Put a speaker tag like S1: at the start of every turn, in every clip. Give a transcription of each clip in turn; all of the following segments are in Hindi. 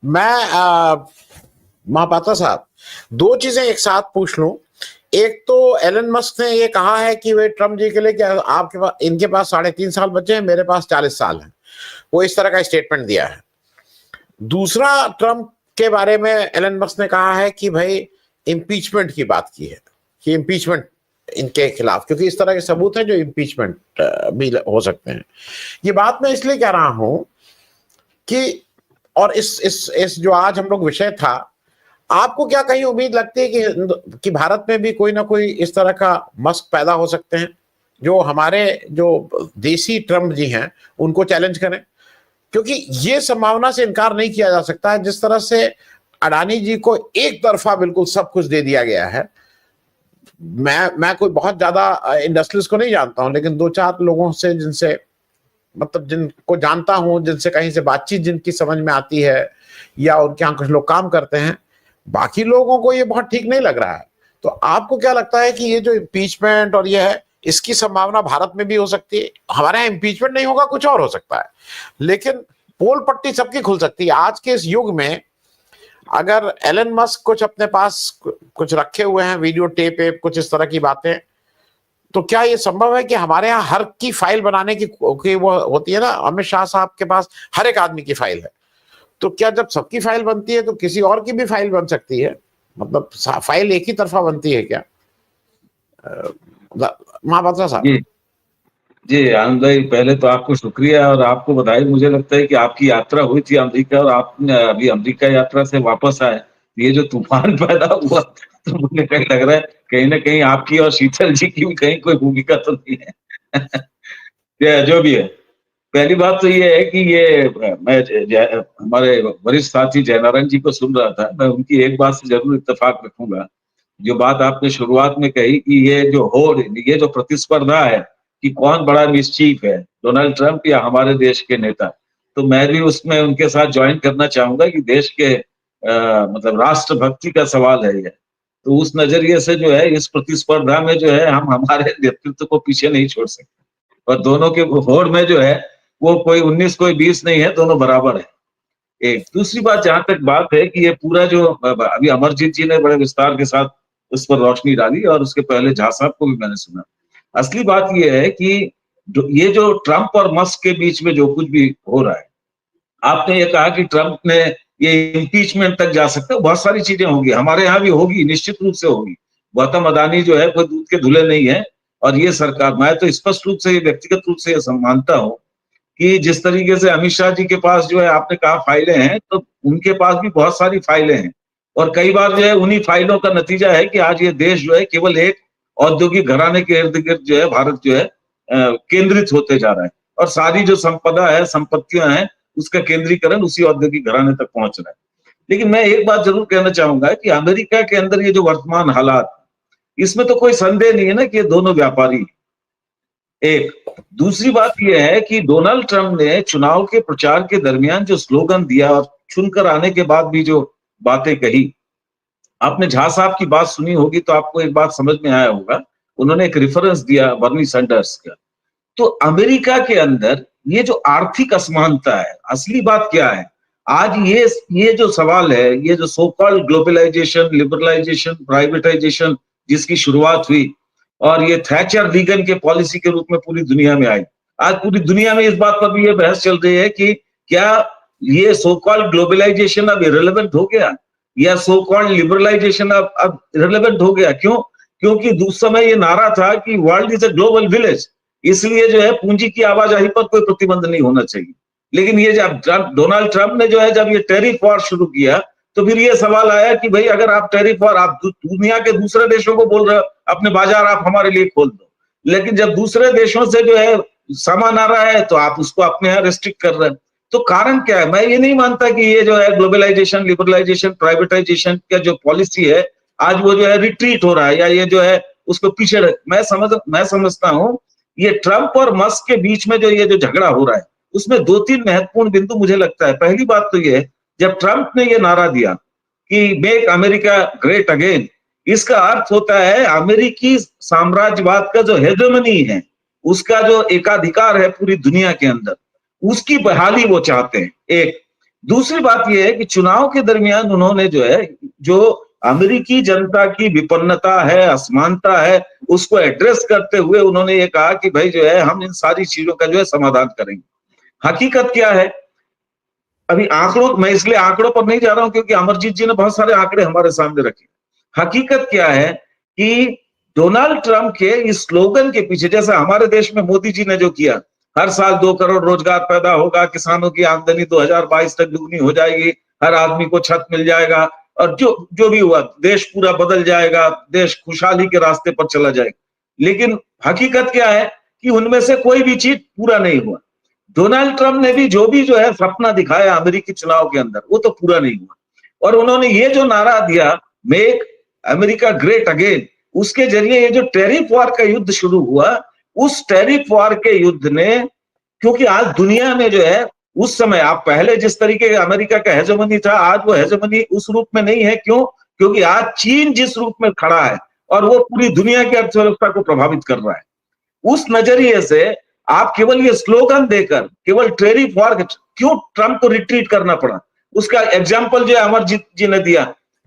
S1: मैं महापात्रा साहब, दो चीजें एक साथ पूछ लूं। एक तो एलन मस्क ने ये कहा है कि वे ट्रम्प जी के लिए कि आपके पास, इनके पास 3.5 साल बचे हैं, मेरे पास 40 साल हैं। वो इस तरह का स्टेटमेंट दिया है। दूसरा, ट्रम्प के बारे में एलन मस्क ने कहा है कि भाई इम्पीचमेंट की बात की है, कि इम्पीचमेंट इनके खिलाफ, क्योंकि इस तरह के सबूत हैं जो इम्पीचमेंट भी हो सकते हैं। ये बात मैं इसलिए कह रहा हूं कि, और इस जो आज हम लोग विषय था, आपको क्या कहीं उम्मीद लगती है कि भारत में भी कोई ना कोई इस तरह का मस्क पैदा हो सकते हैं जो हमारे जो देसी ट्रम्प जी हैं उनको चैलेंज करें? क्योंकि ये संभावना से इनकार नहीं किया जा सकता है, जिस तरह से अडानी जी को एक तरफा बिल्कुल सब कुछ दे दिया गया है। मैं कोई बहुत ज्यादा इंडस्ट्रियलिस्ट को नहीं जानता हूं, लेकिन 2-4 लोगों से जिनसे, मतलब जिनको जानता हूं, जिनसे कहीं से बातचीत जिनकी समझ में आती है, या उनके यहाँ कुछ लोग काम करते हैं, बाकी लोगों को ये बहुत ठीक नहीं लग रहा है। तो आपको क्या लगता है कि ये जो इम्पीचमेंट और ये है, इसकी संभावना भारत में भी हो सकती है? हमारे यहाँ इम्पीचमेंट नहीं होगा, कुछ और हो सकता है, लेकिन पोल पट्टी सबकी खुल सकती है। आज के इस युग में अगर एलन मस्क कुछ अपने पास कुछ रखे हुए हैं, वीडियो टेप कुछ इस तरह की बातें, तो क्या ये संभव है कि हमारे यहाँ हर की फाइल बनाने की वो होती है ना, अमित शाह साहब के पास हर एक आदमी की फाइल है, तो क्या जब सबकी फाइल बनती है तो किसी और की भी फाइल बन सकती है? मतलब फाइल एक ही तरफा बनती है क्या? महापात्रा साहब।
S2: जी जी आनंद भाई, पहले तो आपको शुक्रिया और आपको बधाई। मुझे लगता है कि आपकी यात्रा हुई थी अमेरिका और आपने अभी अमेरिका यात्रा से वापस आए, ये जो तूफान पैदा हुआ तो मुझे कहीं लग रहा है कहीं ना कहीं आपकी और शीतल जी की भी कहीं कोई भूमिका तो नहीं है। जो भी है, पहली बात तो ये है कि ये मैं हमारे वरिष्ठ साथी जयनारायण जी को सुन रहा था, मैं उनकी एक बात से जरूर इत्तेफाक रखूंगा। जो बात आपने शुरुआत में कही कि ये जो होड़, ये जो प्रतिस्पर्धा है कि कौन बड़ा मिस्चीफ है, डोनाल्ड ट्रंप या हमारे देश के नेता, तो मैं भी उसमें उनके साथ ज्वाइन करना चाहूंगा कि देश के मतलब राष्ट्रभक्ति का सवाल है ये। तो उस नजरिए से जो है इस प्रतिस्पर्धा में जो है हम हमारे नेतृत्व को पीछे नहीं छोड़ सकते, और दोनों के होड़ में जो है वो कोई 19 कोई 20 नहीं है, दोनों बराबर है। एक दूसरी बात, जहां तक बात है कि ये पूरा जो अभी अमरजीत जी ने बड़े विस्तार के साथ उस पर रोशनी डाली और उसके पहले झा साहब को भी मैंने सुना। असली बात ये है कि ये जो ट्रंप और मस्क के बीच में जो कुछ भी हो रहा है, आपने ये कहा कि ट्रंप ने ये इम्पीचमेंट तक जा सकता है, बहुत सारी चीजें होंगी, हमारे यहाँ भी होगी, निश्चित रूप से होगी। गौतम अदानी जो है कोई दूध के धुले नहीं है, और ये सरकार, मैं तो स्पष्ट रूप से व्यक्तिगत रूप से ये मानता हूँ कि जिस तरीके से अमित शाह जी के पास जो है आपने कहा फाइलें हैं, तो उनके पास भी बहुत सारी फाइलें हैं, और कई बार जो है उन्हीं फाइलों का नतीजा है कि आज ये देश जो है केवल एक औद्योगिक घराने के इर्द गिर्द जो है भारत जो है केंद्रित होते जा रहा है, और सारी जो संपदा है, संपत्तियां हैं, उसका केंद्रीकरण उसी औद्योगिक घराने तक पहुंच रहा है। लेकिन मैं एक बात जरूर कहना चाहूंगा कि अमेरिका के अंदर ये जो वर्तमान हालात, इसमें तो कोई संदेह नहीं है ना कि ये दोनों व्यापारी। एक दूसरी बात यह है कि डोनाल्ड ट्रंप ने चुनाव के प्रचार के दरमियान जो स्लोगन दिया और चुनकर आने के बाद भी जो बातें कही, आपने झा साहब की बात सुनी होगी तो आपको एक बात समझ में आया होगा, उन्होंने एक रेफरेंस दिया बर्नी सैंडर्स का। तो अमेरिका के अंदर ये जो आर्थिक असमानता है, असली बात क्या है आज, ये जो सवाल है, ये जो so called globalisation, liberalisation, privatisation जिसकी शुरुआत हुई, और ये थैचर रीगन के पॉलिसी के रूप में पूरी दुनिया में आई, आज पूरी दुनिया में इस बात पर भी ये बहस चल रही है कि क्या ये सो कॉल्ड ग्लोबलाइजेशन अब इरेलेवेंट हो गया, या सो कॉल्ड लिबरलाइजेशन अब इरेलेवेंट हो गया। क्यों? क्योंकि उस समय ये नारा था कि world is a global village, इसलिए जो है पूंजी की आवाजाही पर कोई प्रतिबंध नहीं होना चाहिए। लेकिन ये जब डोनाल्ड ट्रंप ने जो है जब ये टैरिफ वॉर शुरू किया, तो फिर ये सवाल आया कि भाई अगर आप टैरिफ वॉर, आप दुनिया के दूसरे देशों को बोल रहे हो अपने बाजार आप हमारे लिए खोल दो, लेकिन जब दूसरे देशों से जो है सामान आ रहा है तो आप उसको अपने यहाँ रेस्ट्रिक्ट कर रहे हैं। तो कारण क्या है? मैं ये नहीं मानता कि ये जो है ग्लोबलाइजेशन, लिबरलाइजेशन, प्राइवेटाइजेशन का जो पॉलिसी है आज वो जो है रिट्रीट हो रहा है, या ये जो है उसको पीछे मैं समझता हूँ ये ट्रंप और मस्क के बीच में जो ये जो झगड़ा हो रहा है उसमें 2-3 महत्वपूर्ण बिंदु मुझे लगता है। पहली बात तो ये है, जब ट्रंप ने ये नारा दिया कि मेक अमेरिका ग्रेट अगेन, इसका अर्थ होता है अमेरिकी साम्राज्यवाद का जो हेजेमनी है, उसका जो एकाधिकार है पूरी दुनिया के अंदर, उसकी बहाली वो चाहते हैं। एक दूसरी बात यह है कि चुनाव के दरमियान उन्होंने जो है, जो अमेरिकी जनता की विपन्नता है, असमानता है, उसको एड्रेस करते हुए उन्होंने ये कहा कि भाई जो है हम इन सारी चीजों का जो है समाधान करेंगे। हकीकत क्या है, अभी आंकड़ों, मैं इसलिए आंकड़ों पर नहीं जा रहा हूं क्योंकि अमरजीत जी ने बहुत सारे आंकड़े हमारे सामने रखे। हकीकत क्या है कि डोनाल्ड ट्रंप के इस स्लोगन के पीछे, जैसे हमारे देश में मोदी जी ने जो किया, हर साल 2 करोड़ रोजगार पैदा होगा, किसानों की आमदनी 2022 तक दुगनी हो जाएगी, हर आदमी को छत मिल जाएगा, और जो जो भी हुआ, देश पूरा बदल जाएगा, देश खुशहाली के रास्ते पर चला जाएगा। लेकिन हकीकत क्या है कि उनमें से कोई भी चीज पूरा नहीं हुआ। डोनाल्ड ट्रंप ने भी जो है सपना दिखाया अमेरिकी चुनाव के अंदर, वो तो पूरा नहीं हुआ। और उन्होंने ये जो नारा दिया, मेक अमेरिका ग्रेट अगेन, उसके जरिए ये जो टैरिफ वॉर का युद्ध शुरू हुआ, उस टैरिफ वॉर के युद्ध ने, क्योंकि आज दुनिया में जो है, उस समय आप पहले जिस तरीके का अमेरिका का हेजेमनी था, आज वो हेजेमनी उस रूप में नहीं है। क्यों? क्योंकि आज चीन जिस रूप में खड़ा है और वो पूरी दुनिया की अर्थव्यवस्था को प्रभावित कर रहा है। उस नजरिए से आप केवल ये स्लोगन देकर, केवल टैरिफ वॉर, क्यों ट्रंप को रिट्रीट करना पड़ा? उसका एग्जाम्पल जो अमरजीत जी ने दिया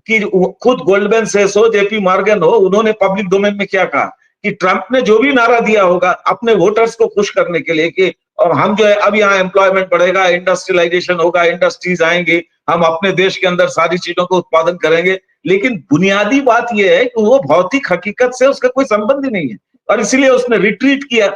S2: कि खुद गोल्डमैन सेक्स हो, जेपी मॉर्गन हो, उन्होंने पब्लिक डोमेन में क्या कहा कि ट्रंप ने जो भी नारा दिया होगा अपने वोटर्स को खुश करने के लिए कि और हम जो है अब यहाँ एम्प्लॉयमेंट बढ़ेगा, इंडस्ट्रियलाइजेशन होगा, इंडस्ट्रीज आएंगी, हम अपने देश के अंदर सारी चीजों को उत्पादन करेंगे। लेकिन बुनियादी बात यह है कि वो भौतिक हकीकत से उसका कोई संबंध ही नहीं है, और इसीलिए उसने रिट्रीट किया।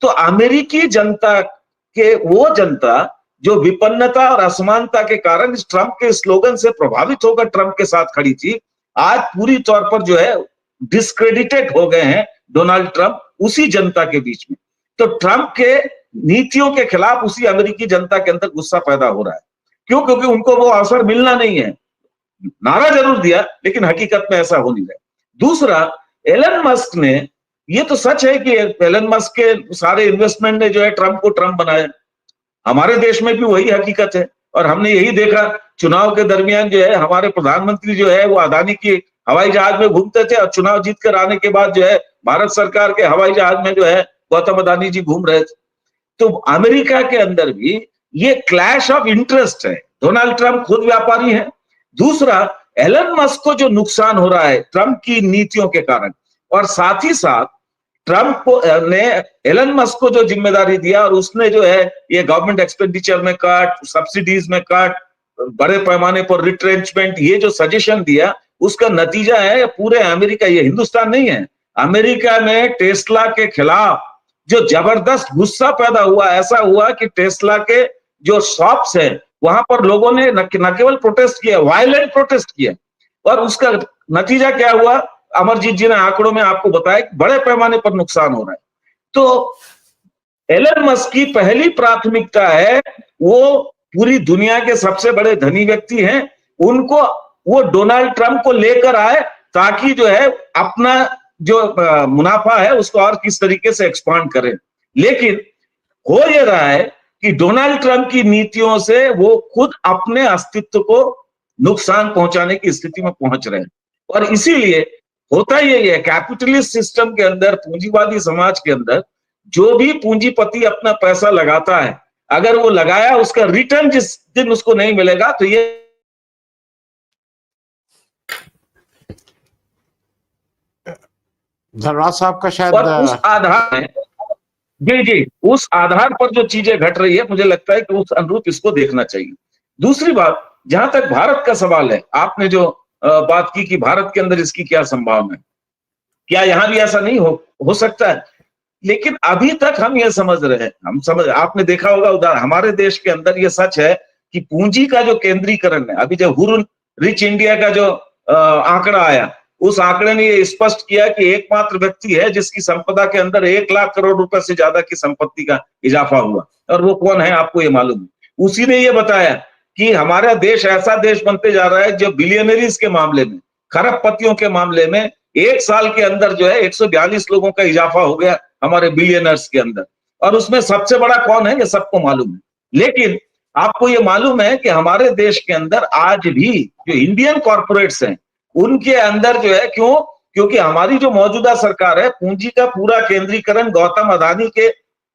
S2: तो अमेरिकी जनता के, वो जनता जो विपन्नता और असमानता के कारण इस ट्रंप के स्लोगन से प्रभावित होकर ट्रंप के साथ खड़ी थी, आज पूरी तौर पर जो है डिस्क्रेडिटेड हो गए हैं डोनाल्ड ट्रंप उसी जनता के बीच में। तो ट्रंप के नीतियों के खिलाफ उसी अमेरिकी जनता के अंदर गुस्सा पैदा हो रहा है। क्यों? क्योंकि उनको वो अवसर मिलना नहीं है। नारा जरूर दिया लेकिन हकीकत में ऐसा हो नहीं रहा। दूसरा, एलन मस्क ने, ये तो सच है कि एलन मस्क के सारे इन्वेस्टमेंट ने जो है ट्रंप को ट्रंप बनाया। हमारे देश में भी वही हकीकत है, और हमने यही देखा चुनाव के दरमियान जो है हमारे प्रधानमंत्री जो है वो अदानी की हवाई जहाज में घूमते थे, और चुनाव जीत कर आने के बाद जो है भारत सरकार के हवाई जहाज में जो है गौतम अदानी जी घूम रहे थे। तो अमेरिका के अंदर भी ये क्लैश ऑफ इंटरेस्ट है। डोनाल्ड ट्रंप खुद व्यापारी है। दूसरा, एलन मस्क को जो नुकसान हो रहा है ट्रंप की नीतियों के कारण, और साथ ही साथ ट्रंप ने एलन मस्क को जो जिम्मेदारी दिया और उसने जो है ये गवर्नमेंट एक्सपेंडिचर में कट, सब्सिडीज में कट, बड़े पैमाने पर रिट्रेंचमेंट, ये जो सजेशन दिया, उसका नतीजा है पूरे अमेरिका, ये हिंदुस्तान नहीं है, अमेरिका में टेस्ला के खिलाफ जो जबरदस्त गुस्सा पैदा हुआ। ऐसा हुआ कि टेस्ला के जो शॉप्स है वहां पर लोगों ने न केवल प्रोटेस्ट किया, वायलेंट प्रोटेस्ट किया, और उसका नतीजा क्या हुआ? अमरजीत जी ने आंकड़ों में आपको बताया कि बड़े पैमाने पर नुकसान हो रहा है। तो एलन मस्क की पहली प्राथमिकता है, वो पूरी दुनिया के सबसे बड़े धनी व्यक्ति हैं, उनको वो डोनाल्ड ट्रंप को लेकर आए ताकि जो है अपना जो मुनाफा है उसको और किस तरीके से एक्सपांड करें। लेकिन हो ये रहा है कि डोनाल्ड ट्रंप की नीतियों से वो खुद अपने अस्तित्व को नुकसान पहुंचाने की स्थिति में पहुंच रहे हैं। और इसीलिए होता यही है, कैपिटलिस्ट सिस्टम के अंदर, पूंजीवादी समाज के अंदर, जो भी पूंजीपति अपना पैसा लगाता है, अगर वो लगाया उसका रिटर्न जिस दिन उसको नहीं मिलेगा तो ये
S1: धनराज साहब का शायद,
S2: और उस आधार में, जी, उस आधार पर जो चीजें घट रही है, मुझे लगता है कि उस अनुरूप इसको देखना चाहिए। दूसरी बात, जहां तक भारत का सवाल है, आपने जो बात की कि भारत के अंदर इसकी क्या संभावना है, क्या यहां भी ऐसा नहीं हो सकता है? लेकिन अभी तक हम ये समझ रहे हैं, आपने देखा होगा उदाहरण, हमारे देश के अंदर ये सच है कि पूंजी का जो केंद्रीकरण है, अभी जो हुर रिच इंडिया का जो आंकड़ा आया, उस आंकड़े ने ये स्पष्ट किया कि एकमात्र व्यक्ति है जिसकी संपदा के अंदर 1 लाख करोड़ रुपए से ज्यादा की संपत्ति का इजाफा हुआ, और वो कौन है आपको ये मालूम है? उसी ने ये बताया कि हमारा देश ऐसा देश बनते जा रहा है जो बिलियनरीज के मामले में, खरबपतियों के मामले में 1 साल के अंदर जो है 142 लोगों का इजाफा हो गया हमारे बिलियनर्स के अंदर, और उसमें सबसे बड़ा कौन है ये सबको मालूम है। लेकिन आपको ये मालूम है कि हमारे देश के अंदर आज भी जो इंडियन कॉर्पोरेट्स हैं उनके अंदर जो है, क्यों? क्योंकि हमारी जो मौजूदा सरकार है, पूंजी का पूरा केंद्रीकरण गौतम अदानी के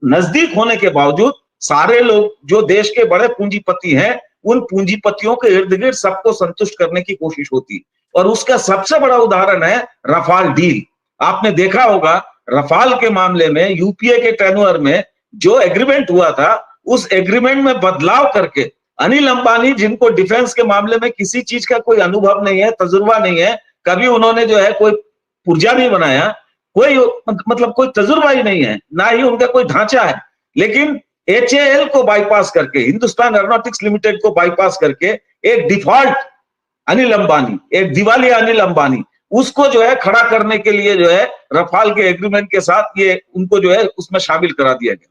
S2: नजदीक होने के बावजूद सारे लोग जो देश के बड़े पूंजीपति हैं उन पूंजीपतियों के इर्द गिर्द सबको संतुष्ट करने की कोशिश होती है। और उसका सबसे बड़ा उदाहरण है रफाल डील। आपने देखा होगा रफाल के मामले में यूपीए के टेन्योर में जो एग्रीमेंट हुआ था, उस एग्रीमेंट में बदलाव करके अनिल अंबानी, जिनको डिफेंस के मामले में किसी चीज का कोई अनुभव नहीं है, तजुर्बा नहीं है, कभी उन्होंने जो है कोई पुर्जा नहीं बनाया, कोई मतलब कोई तजुर्बा ही नहीं है, ना ही उनका कोई ढांचा है, लेकिन HAL को बाईपास करके, हिंदुस्तान एरोनॉटिक्स लिमिटेड को बाईपास करके एक डिफॉल्ट अनिल अंबानी, एक दिवालिया अनिल अंबानी, उसको जो है खड़ा करने के लिए जो है रफाल के एग्रीमेंट के साथ ये उनको जो है उसमें शामिल करा दिया गया।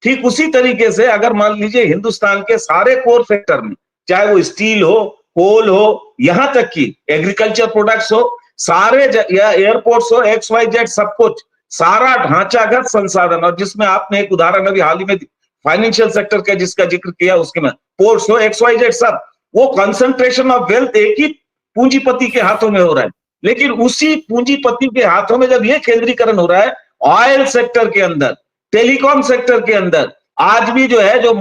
S2: ठीक उसी तरीके से अगर मान लीजिए हिंदुस्तान के सारे कोर सेक्टर में, चाहे वो स्टील हो, कोल हो, यहां तक कि एग्रीकल्चर प्रोडक्ट्स हो, सारे या एयरपोर्ट्स हो, XYZ, सब कुछ, सारा ढांचागत संसाधन, और जिसमें आपने एक उदाहरण अभी हाल ही में फाइनेंशियल सेक्टर का जिसका जिक्र किया, उसके में पोर्ट्स हो, XYZ, सब, वो कंसंट्रेशन ऑफ वेल्थ एक ही पूंजीपति के हाथों में हो रहा है। लेकिन उसी पूंजीपति के हाथों में जब ये केंद्रीकरण हो रहा है, ऑयल सेक्टर के अंदर, टेलीकॉम सेक्टर के अंदर, आज भी जो है जो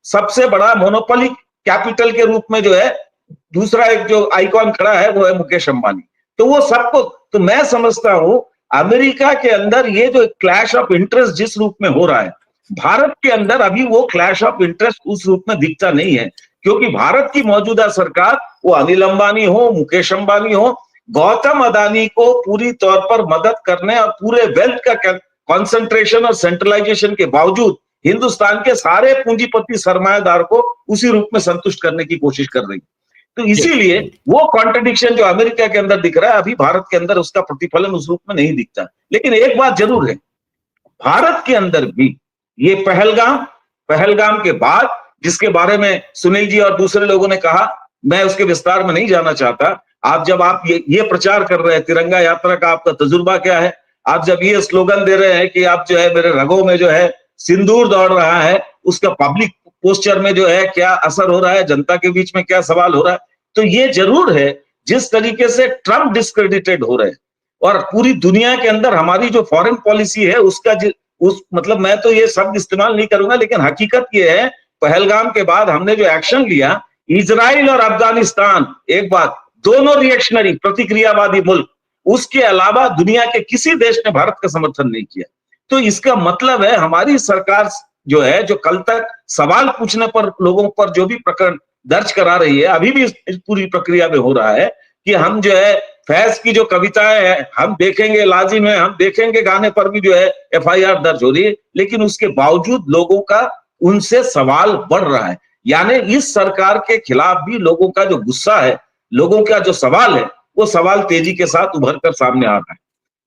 S2: सबसे बड़ा मोनोपोली कैपिटल के रूप में जो है दूसरा एक जो आइकॉन खड़ा है वो है मुकेश अंबानी। तो वो सबको, तो मैं समझता हूं अमेरिका के अंदर ये जो क्लैश ऑफ इंटरेस्ट जिस रूप में हो रहा है, भारत के अंदर अभी वो क्लैश ऑफ इंटरेस्ट उस रूप में दिखता नहीं है, क्योंकि भारत की मौजूदा सरकार, वो अनिल अंबानी हो, मुकेश अंबानी हो, गौतम अदानी को पूरी तौर पर मदद करने और पूरे वेल्थ का कंसंट्रेशन और सेंट्रलाइजेशन के बावजूद हिंदुस्तान के सारे पूंजीपति सरमायादार को उसी रूप में संतुष्ट करने की कोशिश कर रही। तो इसीलिए वो कॉन्ट्रडिक्शन जो अमेरिका के अंदर दिख रहा है, अभी भारत के अंदर उसका प्रतिफलन उस रूप में नहीं दिखता। लेकिन एक बात जरूर है, भारत के अंदर भी ये पहलगाम के बाद, जिसके बारे में सुनील जी और दूसरे लोगों ने कहा, मैं उसके विस्तार में नहीं जाना चाहता। आप ये प्रचार कर रहे हैं तिरंगा यात्रा का, आपका तजुर्बा क्या है? आप जब ये स्लोगन दे रहे हैं कि आप जो है मेरे रगों में जो है सिंदूर दौड़ रहा है, उसका पब्लिक पोस्चर में जो है क्या असर हो रहा है, जनता के बीच में क्या सवाल हो रहा है, तो ये जरूर है जिस तरीके से ट्रंप डिस्क्रेडिटेड हो रहे हैं और पूरी दुनिया के अंदर हमारी जो फॉरेन पॉलिसी है उसका मतलब मैं तो ये शब्द इस्तेमाल नहीं करूंगा, लेकिन हकीकत ये है पहलगाम के बाद हमने जो एक्शन लिया, इजराइल और अफगानिस्तान, एक बात, दोनों रिएक्शनरी प्रतिक्रियावादी मुल्क, उसके अलावा दुनिया के किसी देश ने भारत का समर्थन नहीं किया। तो इसका मतलब है हमारी सरकार जो है, जो कल तक सवाल पूछने पर लोगों पर जो भी प्रकरण दर्ज करा रही है, अभी भी इस पूरी प्रक्रिया में हो रहा है कि हम जो है फैज की जो कविताएं हैं हम देखेंगे, लाजिम है हम देखेंगे, गाने पर भी जो है FIR दर्ज हो रही है, लेकिन उसके बावजूद लोगों का उनसे सवाल बढ़ रहा है। यानी इस सरकार के खिलाफ भी लोगों का जो गुस्सा है, लोगों का जो सवाल है, वो सवाल तेजी के साथ उभर कर सामने आ रहा है।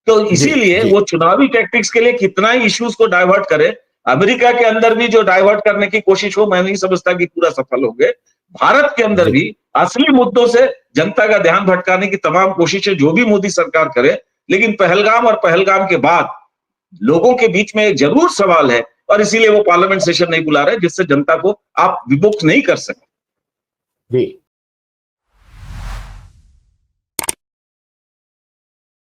S2: तो इसीलिए वो चुनावी टैक्टिक्स के लिए कितना ही इश्यूज को डाइवर्ट करे, अमेरिका के अंदर भी जो डाइवर्ट करने की कोशिश हो, मैं नहीं समझता कि पूरा सफल होंगे। भारत के अंदर भी असली मुद्दों से जनता का ध्यान भटकाने की तमाम कोशिशें जो भी मोदी सरकार करे, लेकिन पहलगाम और पहलगाम के बाद लोगों के बीच में एक जरूर सवाल है और इसीलिए वो पार्लियामेंट सेशन नहीं बुला रहे, जिससे जनता को आप विमुक्त नहीं कर सकते।
S1: जी।